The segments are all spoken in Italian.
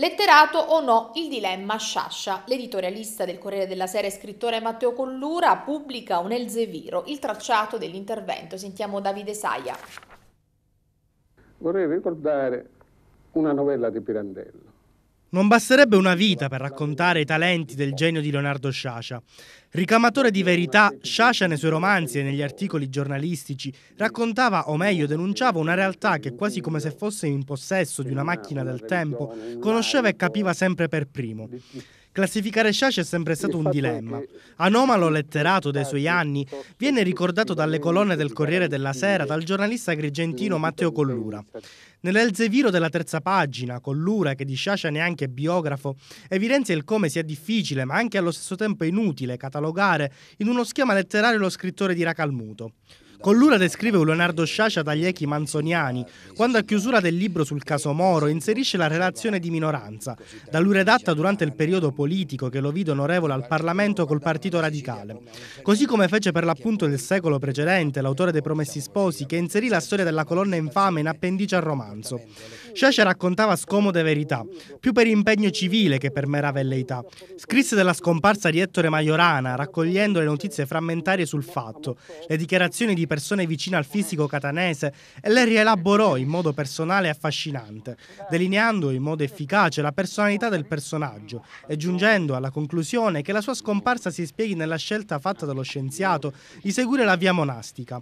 Letterato o no, il dilemma Sciascia. L'editorialista del Corriere della Sera e scrittore Matteo Collura pubblica un Elzeviro, il tracciato dell'intervento. Sentiamo Davide Saia. Vorrei ricordare una novella di Pirandello. Non basterebbe una vita per raccontare i talenti del genio di Leonardo Sciascia. Ricamatore di verità, Sciascia nei suoi romanzi e negli articoli giornalistici raccontava, o meglio denunciava, una realtà che, quasi come se fosse in possesso di una macchina del tempo, conosceva e capiva sempre per primo. Classificare Sciascia è sempre stato un dilemma. Anomalo letterato dei suoi anni, viene ricordato dalle colonne del Corriere della Sera dal giornalista agrigentino Matteo Collura. Nell'Elzeviro della terza pagina, Collura, che di Sciascia neanche è biografo, evidenzia il come sia difficile, ma anche allo stesso tempo inutile, catalogare in uno schema letterario lo scrittore di Racalmuto. Collura descrive un Leonardo Sciascia dagli echi manzoniani, quando a chiusura del libro sul caso Moro inserisce la relazione di minoranza, da lui redatta durante il periodo politico che lo vide onorevole al Parlamento col Partito Radicale. Così come fece per l'appunto del secolo precedente l'autore dei Promessi Sposi, che inserì la storia della colonna infame in appendice al romanzo. Sciascia raccontava scomode verità, più per impegno civile che per mera velleità. Scrisse della scomparsa di Ettore Majorana, raccogliendo le notizie frammentarie sul fatto, le dichiarazioni di persone vicine al fisico catanese, e le rielaborò in modo personale e affascinante, delineando in modo efficace la personalità del personaggio e giungendo alla conclusione che la sua scomparsa si spieghi nella scelta fatta dallo scienziato di seguire la via monastica.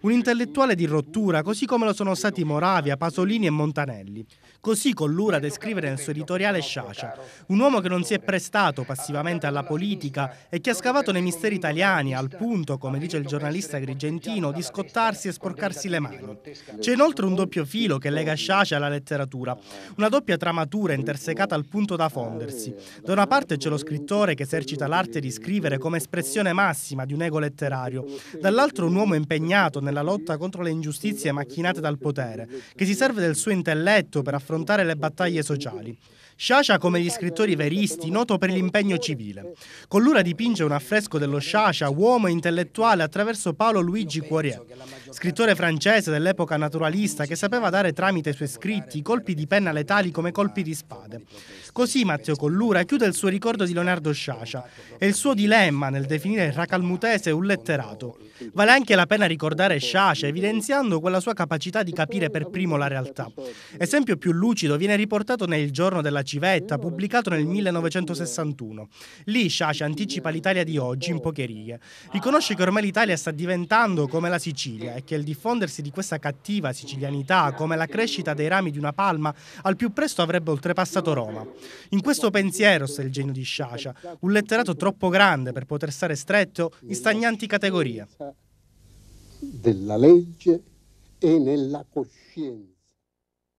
Un intellettuale di rottura, così come lo sono stati Moravia, Pasolini e Montanelli. Così Collura a descrivere nel suo editoriale Sciascia, un uomo che non si è prestato passivamente alla politica e che ha scavato nei misteri italiani al punto, come dice il giornalista agrigentino, di scottarsi e sporcarsi le mani. C'è inoltre un doppio filo che lega Sciascia alla letteratura, una doppia tramatura intersecata al punto da fondersi. Da una parte c'è lo scrittore che esercita l'arte di scrivere come espressione massima di un ego letterario, dall'altro un uomo impegnato nella lotta contro le ingiustizie macchinate dal potere, che si serve del suo intelletto per affrontare le battaglie sociali. Sciascia, come gli scrittori veristi, noto per l'impegno civile. Collura dipinge un affresco dello Sciascia, uomo e intellettuale, attraverso Paolo Luigi Courier, scrittore francese dell'epoca naturalista che sapeva dare tramite i suoi scritti colpi di penna letali come colpi di spade. Così Matteo Collura chiude il suo ricordo di Leonardo Sciascia e il suo dilemma nel definire il racalmutese un letterato. Vale anche la pena ricordare Sciascia, evidenziando quella sua capacità di capire per primo la realtà. Esempio più lucido viene riportato nel Giorno della Civetta, pubblicato nel 1961. Lì Sciascia anticipa l'Italia di oggi in poche righe. Riconosce che ormai l'Italia sta diventando come la Sicilia e che il diffondersi di questa cattiva sicilianità, come la crescita dei rami di una palma, al più presto avrebbe oltrepassato Roma. In questo pensiero sta il genio di Sciascia, un letterato troppo grande per poter stare stretto in stagnanti categorie. Della legge e nella coscienza.